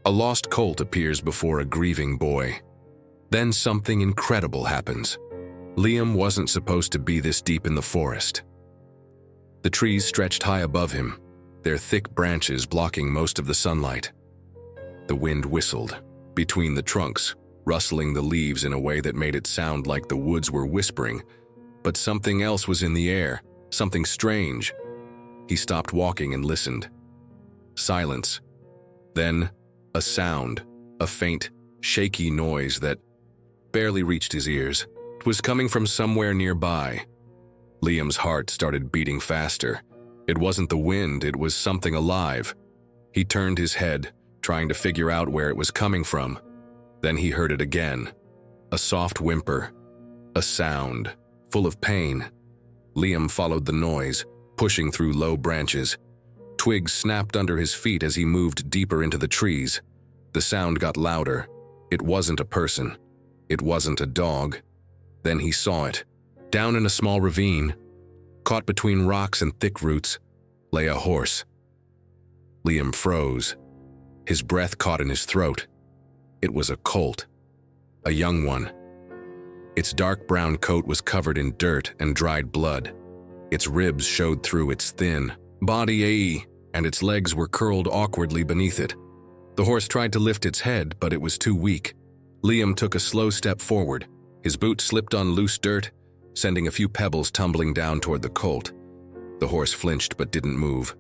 A lost colt appears before a grieving boy. Then something incredible happens. Liam wasn't supposed to be this deep in the forest. The trees stretched high above him, their thick branches blocking most of the sunlight. The wind whistled between the trunks, rustling the leaves in a way that made it sound like the woods were whispering, but something else was in the air, something strange. He stopped walking and listened. Silence. Then, a sound, a faint, shaky noise that barely reached his ears. It was coming from somewhere nearby. Liam's heart started beating faster. It wasn't the wind, it was something alive. He turned his head, trying to figure out where it was coming from. Then he heard it again. A soft whimper. A sound, full of pain. Liam followed the noise, pushing through low branches. Twigs snapped under his feet as he moved deeper into the trees. The sound got louder. It wasn't a person. It wasn't a dog. Then he saw it. Down in a small ravine, caught between rocks and thick roots, lay a horse. Liam froze. His breath caught in his throat. It was a colt, a young one. Its dark brown coat was covered in dirt and dried blood. Its ribs showed through its thin body, and its legs were curled awkwardly beneath it. The horse tried to lift its head, but it was too weak. Liam took a slow step forward. His boot slipped on loose dirt, sending a few pebbles tumbling down toward the colt. The horse flinched but didn't move.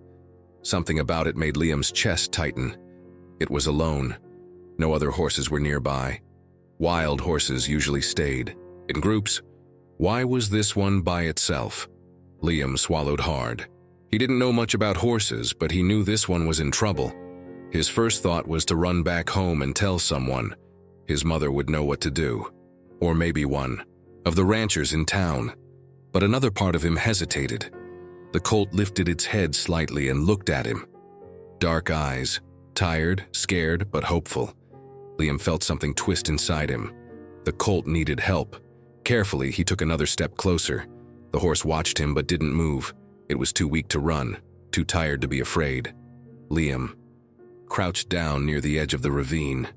Something about it made Liam's chest tighten. It was alone. No other horses were nearby. Wild horses usually stayed in groups. Why was this one by itself? Liam swallowed hard. He didn't know much about horses, but he knew this one was in trouble. His first thought was to run back home and tell someone. His mother would know what to do. Or maybe one of the ranchers in town. But another part of him hesitated. The colt lifted its head slightly and looked at him. Dark eyes, tired, scared, but hopeful. Liam felt something twist inside him. The colt needed help. Carefully, he took another step closer. The horse watched him but didn't move. It was too weak to run, too tired to be afraid. Liam crouched down near the edge of the ravine.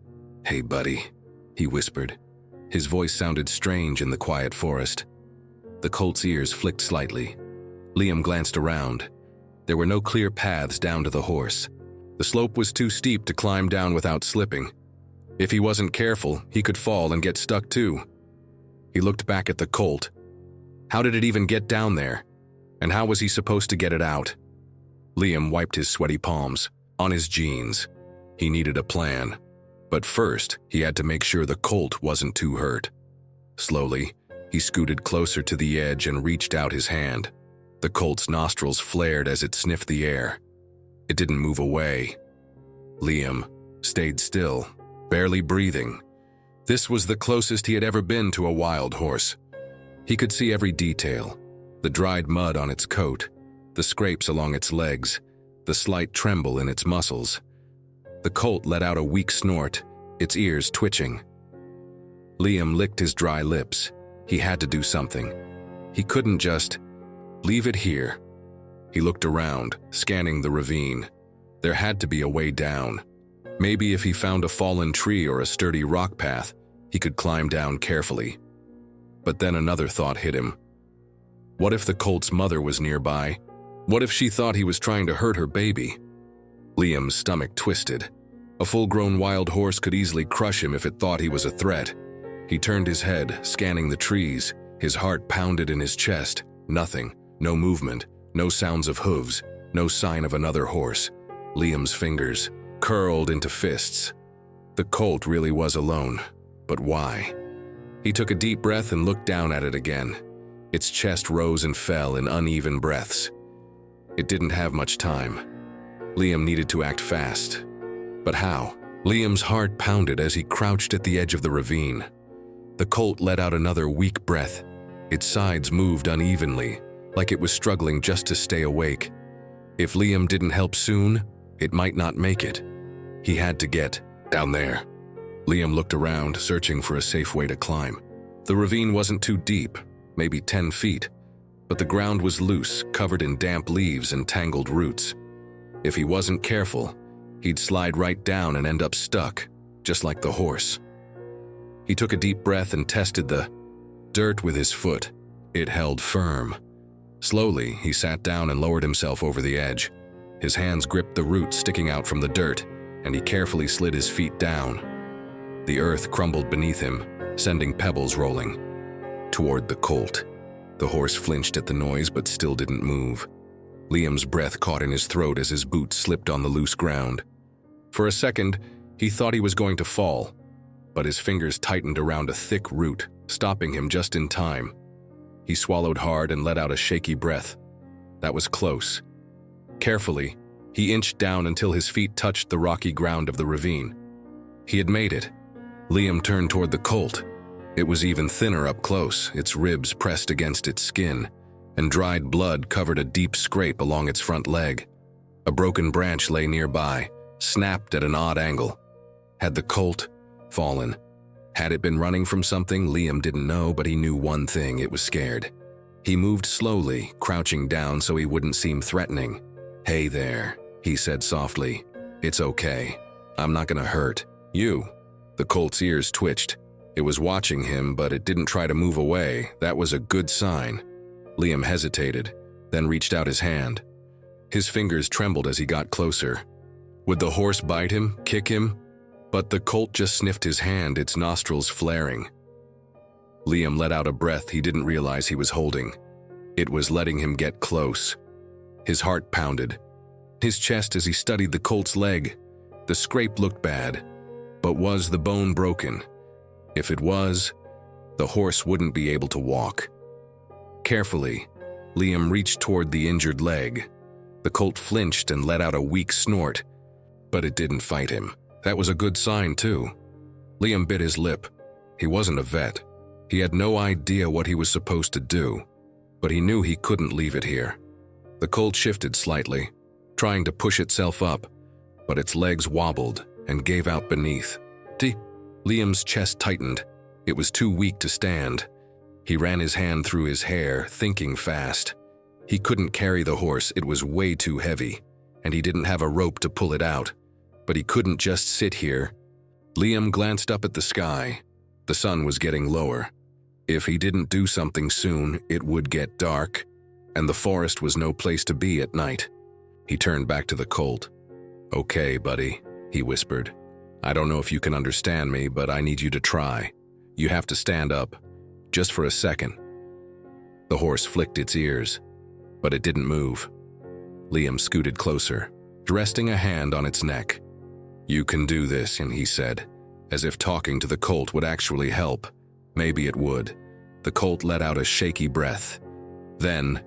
"Hey, buddy," he whispered. His voice sounded strange in the quiet forest. The colt's ears flicked slightly. Liam glanced around. There were no clear paths down to the horse. The slope was too steep to climb down without slipping. If he wasn't careful, he could fall and get stuck too. He looked back at the colt. How did it even get down there? And how was he supposed to get it out? Liam wiped his sweaty palms on his jeans. He needed a plan. But first, he had to make sure the colt wasn't too hurt. Slowly, he scooted closer to the edge and reached out his hand. The colt's nostrils flared as it sniffed the air. It didn't move away. Liam stayed still, barely breathing. This was the closest he had ever been to a wild horse. He could see every detail: the dried mud on its coat, the scrapes along its legs, the slight tremble in its muscles. The colt let out a weak snort, its ears twitching. Liam licked his dry lips. He had to do something. He couldn't just leave it here. He looked around, scanning the ravine. There had to be a way down. Maybe if he found a fallen tree or a sturdy rock path, he could climb down carefully. But then another thought hit him. What if the colt's mother was nearby? What if she thought he was trying to hurt her baby? Liam's stomach twisted. A full-grown wild horse could easily crush him if it thought he was a threat. He turned his head, scanning the trees. His heart pounded in his chest. Nothing. No movement. No sounds of hooves. No sign of another horse. Liam's fingers curled into fists. The colt really was alone. But why? He took a deep breath and looked down at it again. Its chest rose and fell in uneven breaths. It didn't have much time. Liam needed to act fast. But how? Liam's heart pounded as he crouched at the edge of the ravine. The colt let out another weak breath. Its sides moved unevenly, like it was struggling just to stay awake. If Liam didn't help soon, it might not make it. He had to get down there. Liam looked around, searching for a safe way to climb. The ravine wasn't too deep, maybe 10 feet, but the ground was loose, covered in damp leaves and tangled roots. If he wasn't careful, He'd slide right down and end up stuck, just like the horse. He took a deep breath and tested the dirt with his foot. It held firm. Slowly, he sat down and lowered himself over the edge. His hands gripped the roots sticking out from the dirt, and he carefully slid his feet down. The earth crumbled beneath him, sending pebbles rolling. Toward the Colt. The horse flinched at the noise but still didn't move. Liam's breath caught in his throat as his boots slipped on the loose ground. For a second, he thought he was going to fall, but his fingers tightened around a thick root, stopping him just in time. He swallowed hard and let out a shaky breath. That was close. Carefully, he inched down until his feet touched the rocky ground of the ravine. He had made it. Liam turned toward the Colt. It was even thinner up close, its ribs pressed against its skin, and dried blood covered a deep scrape along its front leg. A broken branch lay nearby, snapped at an odd angle. Had the Colt fallen? Had it been running from something? Liam didn't know, but he knew one thing: it was scared. He moved slowly, crouching down so he wouldn't seem threatening. "Hey there," he said softly. "It's okay. I'm not gonna hurt you." The Colt's ears twitched. It was watching him, but it didn't try to move away. That was a good sign. Liam hesitated, then reached out his hand. His fingers trembled as he got closer. Would the horse bite him, kick him? But the Colt just sniffed his hand, its nostrils flaring. Liam let out a breath he didn't realize he was holding. It was letting him get close. His heart pounded. His chest as he studied the Colt's leg. The scrape looked bad, but was the bone broken? If it was, the horse wouldn't be able to walk. Carefully, Liam reached toward the injured leg. The Colt flinched and let out a weak snort, but it didn't fight him. That was a good sign, too. Liam bit his lip. He wasn't a vet. He had no idea what he was supposed to do, but he knew he couldn't leave it here. The Colt shifted slightly, trying to push itself up, but its legs wobbled and gave out beneath. Liam's chest tightened. It was too weak to stand. He ran his hand through his hair, thinking fast. He couldn't carry the horse, it was way too heavy, and he didn't have a rope to pull it out. But he couldn't just sit here. Liam glanced up at the sky. The sun was getting lower. If he didn't do something soon, it would get dark, and the forest was no place to be at night. He turned back to the Colt. "Okay, buddy," he whispered. "I don't know if you can understand me, but I need you to try. You have to stand up, just for a second." The horse flicked its ears, but it didn't move. Liam scooted closer, resting a hand on its neck. "You can do this," and he said, as if talking to the Colt would actually help. Maybe it would. The Colt let out a shaky breath. Then,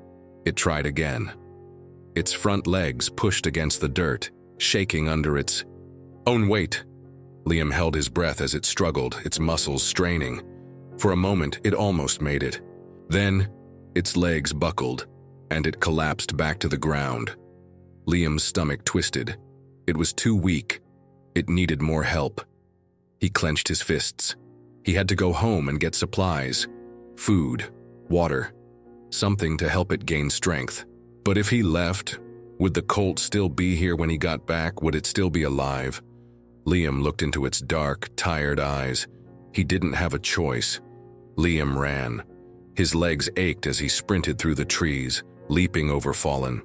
it tried again. Its front legs pushed against the dirt, shaking under its own weight. Liam held his breath as it struggled, its muscles straining. For a moment, it almost made it. Then, its legs buckled, and it collapsed back to the ground. Liam's stomach twisted. It was too weak. It needed more help. He clenched his fists. He had to go home and get supplies. Food, water, something to help it gain strength. But if he left, would the Colt still be here when he got back? Would it still be alive? Liam looked into its dark, tired eyes. He didn't have a choice. Liam ran. His legs ached as he sprinted through the trees, leaping over fallen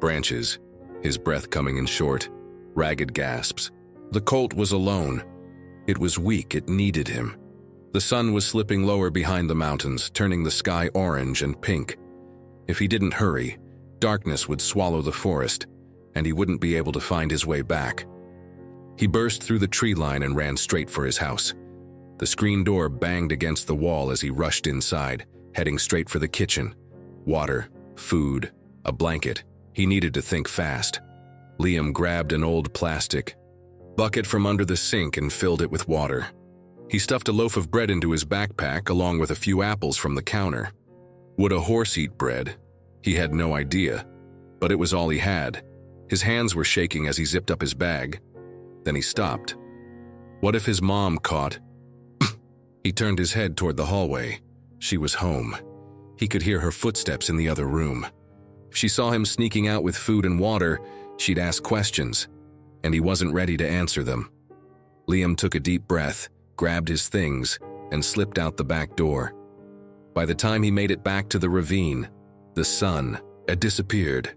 branches, his breath coming in short, ragged gasps. The Colt was alone. It was weak, it needed him. The sun was slipping lower behind the mountains, turning the sky orange and pink. If he didn't hurry, darkness would swallow the forest, and he wouldn't be able to find his way back. He burst through the tree line and ran straight for his house. The screen door banged against the wall as he rushed inside, heading straight for the kitchen. Water, food, a blanket. He needed to think fast. Liam grabbed an old plastic bucket from under the sink and filled it with water. He stuffed a loaf of bread into his backpack along with a few apples from the counter. Would a horse eat bread? He had no idea, but it was all he had. His hands were shaking as he zipped up his bag. Then he stopped. What if his mom caught? He turned his head toward the hallway. She was home. He could hear her footsteps in the other room. If she saw him sneaking out with food and water, she'd ask questions. and he wasn't ready to answer them. Liam took a deep breath, grabbed his things, and slipped out the back door. By the time he made it back to the ravine, the sun had disappeared,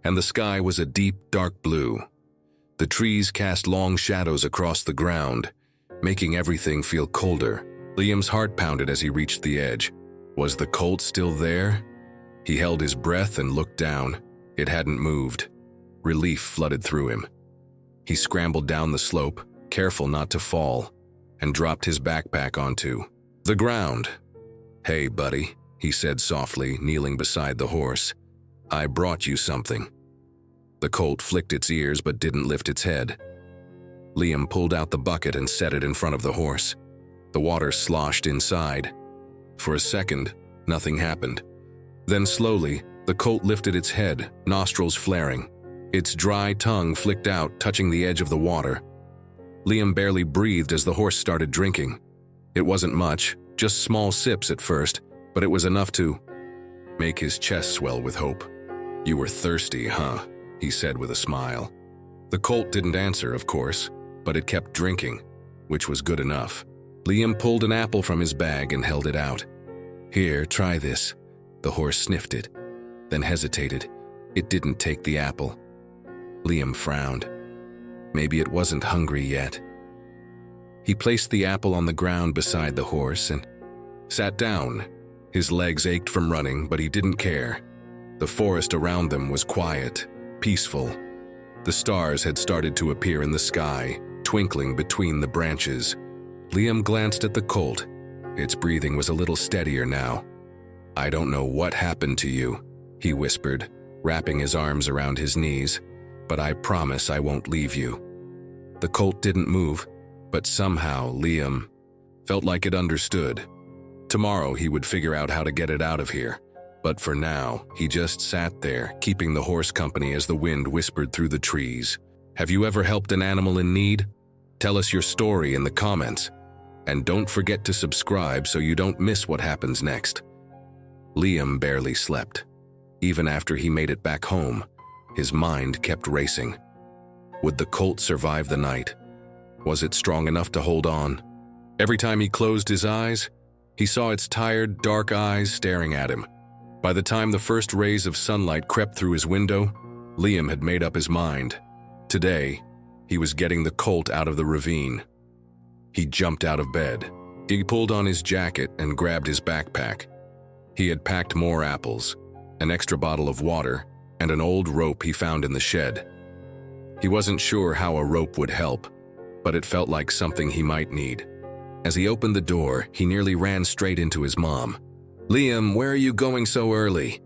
and the sky was a deep, dark blue. The trees cast long shadows across the ground, making everything feel colder. Liam's heart pounded as he reached the edge. Was the Colt still there? He held his breath and looked down. It hadn't moved. Relief flooded through him. He scrambled down the slope, careful not to fall, and dropped his backpack onto the ground. "Hey, buddy," he said softly, kneeling beside the horse. "I brought you something." The Colt flicked its ears but didn't lift its head. Liam pulled out the bucket and set it in front of the horse. The water sloshed inside. For a second, nothing happened. Then slowly, the Colt lifted its head, nostrils flaring. Its dry tongue flicked out, touching the edge of the water. Liam barely breathed as the horse started drinking. It wasn't much, just small sips at first, but it was enough to make his chest swell with hope. "You were thirsty, huh?" he said with a smile. The Colt didn't answer, of course, but it kept drinking, which was good enough. Liam pulled an apple from his bag and held it out. "Here, try this." The horse sniffed it, then hesitated. It didn't take the apple. Liam frowned. Maybe it wasn't hungry yet. He placed the apple on the ground beside the horse and sat down. His legs ached from running, but he didn't care. The forest around them was quiet, peaceful. The stars had started to appear in the sky, twinkling between the branches. Liam glanced at the Colt. Its breathing was a little steadier now. "I don't know what happened to you," he whispered, wrapping his arms around his knees, "but I promise I won't leave you." The Colt didn't move, but somehow Liam felt like it understood. Tomorrow he would figure out how to get it out of here. But for now, he just sat there, keeping the horse company as the wind whispered through the trees. Have you ever helped an animal in need? Tell us your story in the comments. And don't forget to subscribe so you don't miss what happens next. Liam barely slept. Even after he made it back home, his mind kept racing. Would the Colt survive the night? Was it strong enough to hold on? Every time he closed his eyes, he saw its tired, dark eyes staring at him. By the time the first rays of sunlight crept through his window, Liam had made up his mind. Today, he was getting the Colt out of the ravine. He jumped out of bed. He pulled on his jacket and grabbed his backpack. He had packed more apples, an extra bottle of water, and an old rope he found in the shed. He wasn't sure how a rope would help, but it felt like something he might need. As he opened the door, he nearly ran straight into his mom. "Liam, where are you going so early?"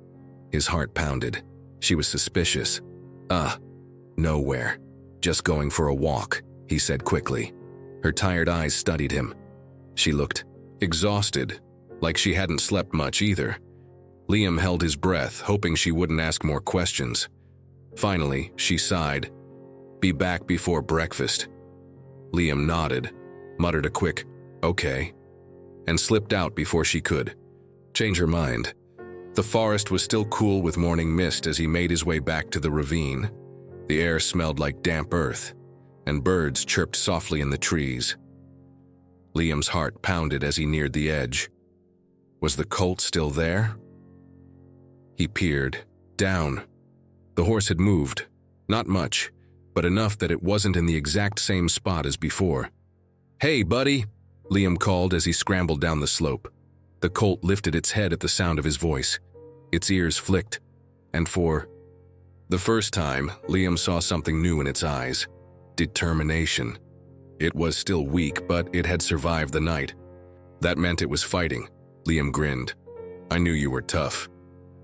His heart pounded. She was suspicious. Nowhere. Just going for a walk," he said quickly. Her tired eyes studied him. She looked exhausted, like she hadn't slept much either. Liam held his breath, hoping she wouldn't ask more questions. Finally, she sighed. "Be back before breakfast." Liam nodded, muttered a quick, "Okay," and slipped out before she could change her mind. The forest was still cool with morning mist as he made his way back to the ravine. The air smelled like damp earth, and birds chirped softly in the trees. Liam's heart pounded as he neared the edge. Was the Colt still there? He peered down. The horse had moved, not much, but enough that it wasn't in the exact same spot as before. "Hey, buddy," Liam called as he scrambled down the slope. The Colt lifted its head at the sound of his voice. Its ears flicked, and for the first time, Liam saw something new in its eyes. Determination. It was still weak, but it had survived the night. That meant it was fighting. Liam grinned. "I knew you were tough."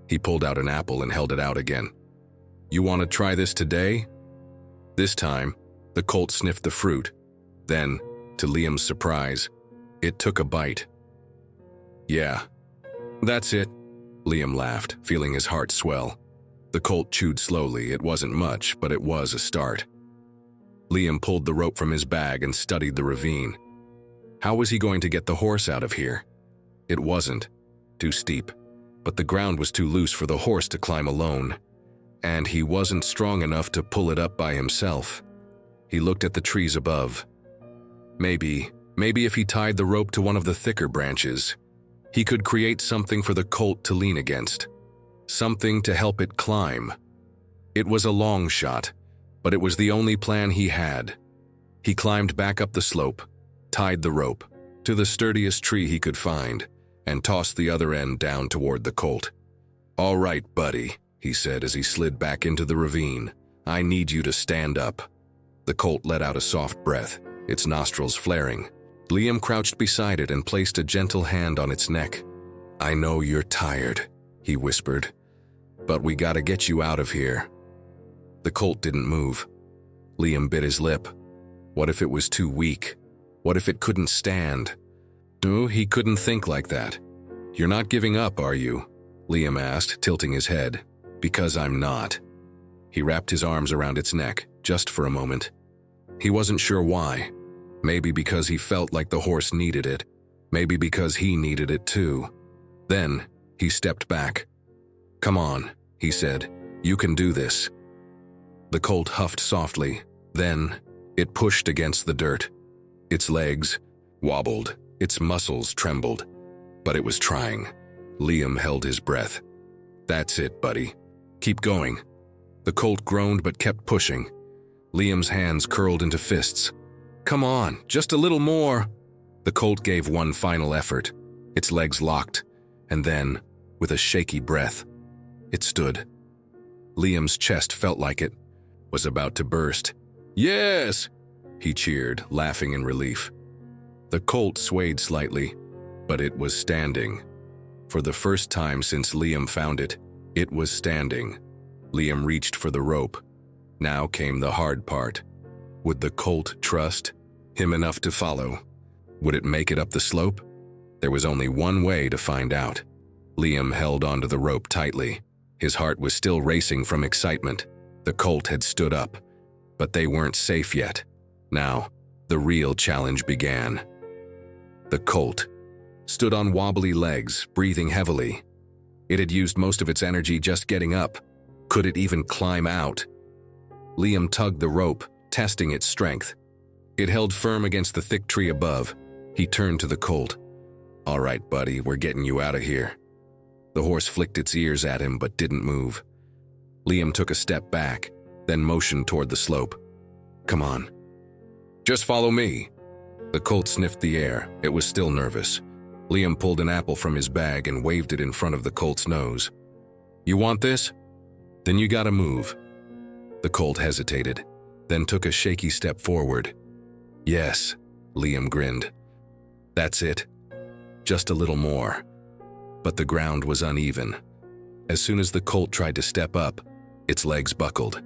He pulled out an apple and held it out again. "You want to try this today?" This time, the Colt sniffed the fruit. Then, to Liam's surprise, it took a bite. "Yeah, that's it," Liam laughed, feeling his heart swell. The Colt chewed slowly. It wasn't much, but it was a start. Liam pulled the rope from his bag and studied the ravine. How was he going to get the horse out of here? It wasn't too steep, but the ground was too loose for the horse to climb alone, and he wasn't strong enough to pull it up by himself. He looked at the trees above. Maybe if he tied the rope to one of the thicker branches, he could create something for the colt to lean against. Something to help it climb. It was a long shot, but it was the only plan he had. He climbed back up the slope, tied the rope to the sturdiest tree he could find, and tossed the other end down toward the colt. "All right, buddy," he said as he slid back into the ravine. "I need you to stand up." The colt let out a soft breath, its nostrils flaring. Liam crouched beside it and placed a gentle hand on its neck. "I know you're tired," he whispered, "but we gotta get you out of here." The colt didn't move. Liam bit his lip. What if it was too weak? What if it couldn't stand? No, he couldn't think like that. "You're not giving up, are you?" Liam asked, tilting his head. "Because I'm not." He wrapped his arms around its neck, just for a moment. He wasn't sure why. Maybe because he felt like the horse needed it. Maybe because he needed it too. Then, he stepped back. "Come on," he said. "You can do this." The colt huffed softly. Then, it pushed against the dirt. Its legs wobbled, its muscles trembled. But it was trying. Liam held his breath. "That's it, buddy. Keep going." The colt groaned but kept pushing. Liam's hands curled into fists. "Come on, just a little more." The colt gave one final effort. Its legs locked, and then, with a shaky breath, it stood. Liam's chest felt like it was about to burst. "Yes!" he cheered, laughing in relief. The colt swayed slightly, but it was standing. For the first time since Liam found it, it was standing. Liam reached for the rope. Now came the hard part. Would the colt trust him enough to follow? Would it make it up the slope? There was only one way to find out. Liam held onto the rope tightly. His heart was still racing from excitement. The colt had stood up, but they weren't safe yet. Now, the real challenge began. The colt stood on wobbly legs, breathing heavily. It had used most of its energy just getting up. Could it even climb out? Liam tugged the rope, testing its strength. It held firm against the thick tree above. He turned to the colt. "All right, buddy, we're getting you out of here." The horse flicked its ears at him but didn't move. Liam took a step back, then motioned toward the slope. "Come on. Just follow me." The colt sniffed the air. It was still nervous. Liam pulled an apple from his bag and waved it in front of the colt's nose. "You want this? Then you gotta move." The colt hesitated, then took a shaky step forward. "Yes," Liam grinned. "That's it. Just a little more." But the ground was uneven. As soon as the colt tried to step up, its legs buckled.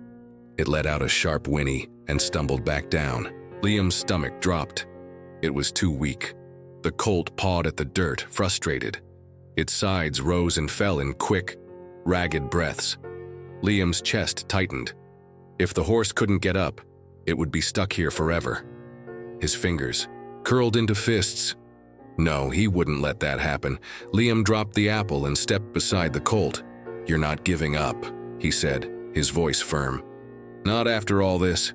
It let out a sharp whinny and stumbled back down. Liam's stomach dropped. It was too weak. The colt pawed at the dirt, frustrated. Its sides rose and fell in quick, ragged breaths. Liam's chest tightened. If the horse couldn't get up, it would be stuck here forever. His fingers curled into fists. No, he wouldn't let that happen. Liam dropped the apple and stepped beside the colt. "You're not giving up," he said, his voice firm. "Not after all this."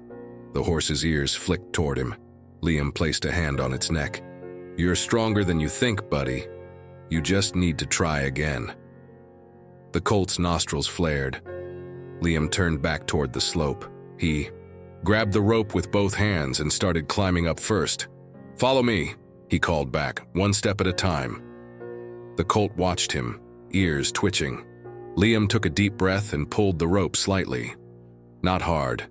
The horse's ears flicked toward him. Liam placed a hand on its neck. "You're stronger than you think, buddy. You just need to try again." The colt's nostrils flared. Liam turned back toward the slope. He grabbed the rope with both hands and started climbing up first. "Follow me," he called back, one step at a time. The colt watched him, ears twitching. Liam took a deep breath and pulled the rope slightly. Not hard,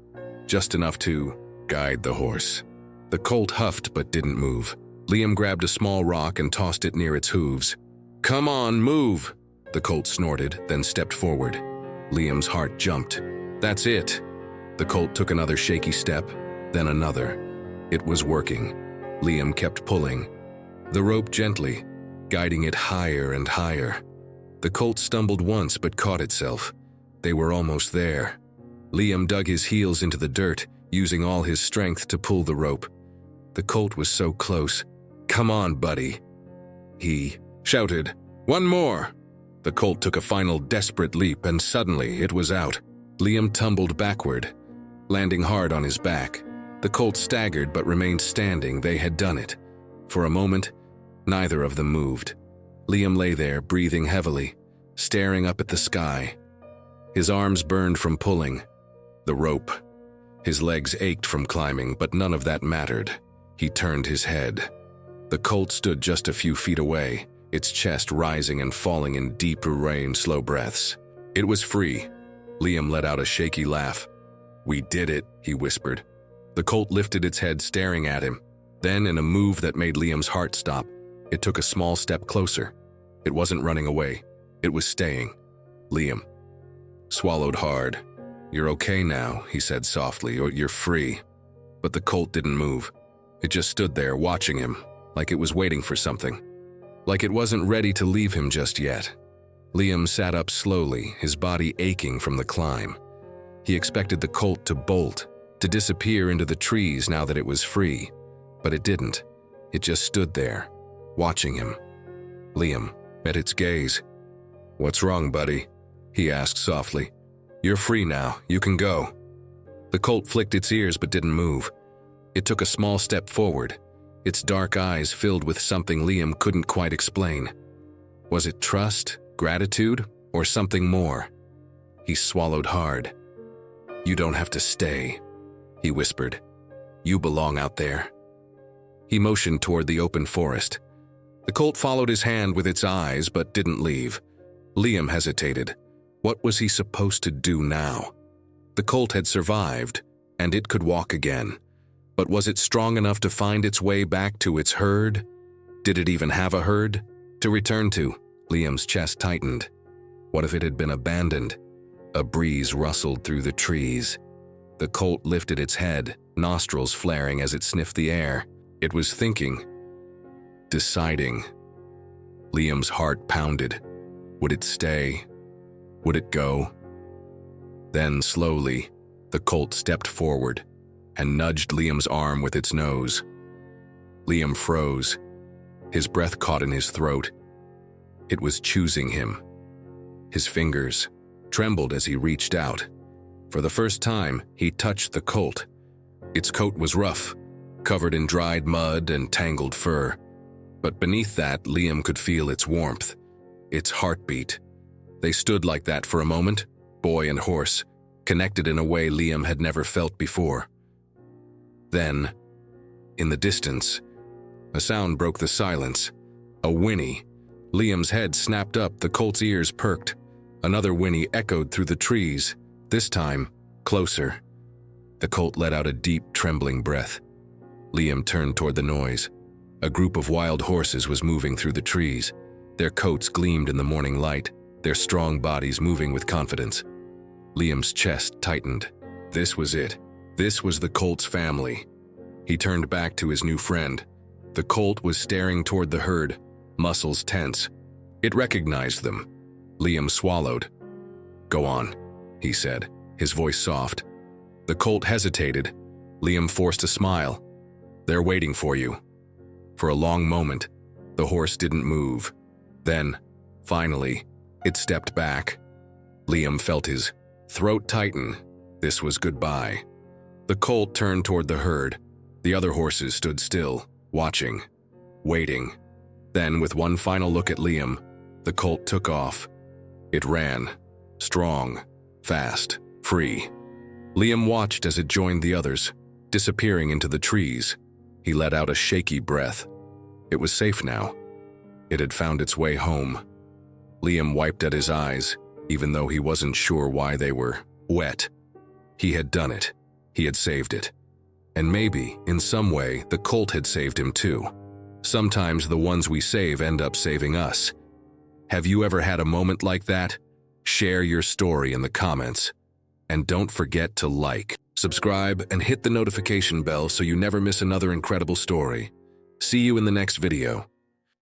just enough to guide the horse. The colt huffed but didn't move. Liam grabbed a small rock and tossed it near its hooves. "Come on, move!" The colt snorted, then stepped forward. Liam's heart jumped. "That's it!" The colt took another shaky step, then another. It was working. Liam kept pulling the rope gently, guiding it higher and higher. The colt stumbled once but caught itself. They were almost there. Liam dug his heels into the dirt, using all his strength to pull the rope. The colt was so close. "Come on, buddy," he shouted. "One more!" The colt took a final desperate leap and suddenly it was out. Liam tumbled backward, landing hard on his back. The Colt staggered but remained standing. They had done it. For a moment, neither of them moved. Liam lay there, breathing heavily, staring up at the sky. His arms burned from pulling the rope. His legs ached from climbing, but none of that mattered. He turned his head. The Colt stood just a few feet away, its chest rising and falling in deep, rain, slow breaths. It was free. Liam let out a shaky laugh. "We did it," he whispered. The Colt lifted its head, staring at him. Then, in a move that made Liam's heart stop, it took a small step closer. It wasn't running away. It was staying. Liam swallowed hard. "You're okay now," he said softly, "or you're free." But the Colt didn't move. It just stood there, watching him, like it was waiting for something. Like it wasn't ready to leave him just yet. Liam sat up slowly, his body aching from the climb. He expected the Colt to bolt, to disappear into the trees now that it was free. But it didn't. It just stood there, watching him. Liam met its gaze. "What's wrong, buddy?" he asked softly. "You're free now. You can go." The Colt flicked its ears but didn't move. It took a small step forward, its dark eyes filled with something Liam couldn't quite explain. Was it trust, gratitude, or something more? He swallowed hard. "You don't have to stay," he whispered. "You belong out there." He motioned toward the open forest. The Colt followed his hand with its eyes but didn't leave. Liam hesitated. What was he supposed to do now? The Colt had survived, and it could walk again. But was it strong enough to find its way back to its herd? Did it even have a herd to return to? Liam's chest tightened. What if it had been abandoned? A breeze rustled through the trees. The Colt lifted its head, nostrils flaring as it sniffed the air. It was thinking, deciding. Liam's heart pounded. Would it stay? Would it go? Then, slowly, the Colt stepped forward and nudged Liam's arm with its nose. Liam froze. His breath caught in his throat. It was choosing him. His fingers trembled as he reached out. For the first time, he touched the Colt. Its coat was rough, covered in dried mud and tangled fur. But beneath that, Liam could feel its warmth, its heartbeat. They stood like that for a moment, boy and horse, connected in a way Liam had never felt before. Then, in the distance, a sound broke the silence. A whinny. Liam's head snapped up, the Colt's ears perked. Another whinny echoed through the trees, this time closer. The Colt let out a deep, trembling breath. Liam turned toward the noise. A group of wild horses was moving through the trees. Their coats gleamed in the morning light, their strong bodies moving with confidence. Liam's chest tightened. This was it. This was the Colt's family. He turned back to his new friend. The Colt was staring toward the herd, muscles tense. It recognized them. Liam swallowed. "Go on," he said, his voice soft. The Colt hesitated. Liam forced a smile. "They're waiting for you." For a long moment, the horse didn't move. Then, finally, it stepped back. Liam felt his throat tighten. This was goodbye. The Colt turned toward the herd. The other horses stood still, watching, waiting. Then, with one final look at Liam, the Colt took off. It ran, strong, fast, free. Liam watched as it joined the others, disappearing into the trees. He let out a shaky breath. It was safe now. It had found its way home. Liam wiped at his eyes, even though he wasn't sure why they were wet. He had done it. He had saved it. And maybe, in some way, the Colt had saved him too. Sometimes the ones we save end up saving us. Have you ever had a moment like that? Share your story in the comments. And don't forget to like, subscribe, and hit the notification bell so you never miss another incredible story. See you in the next video.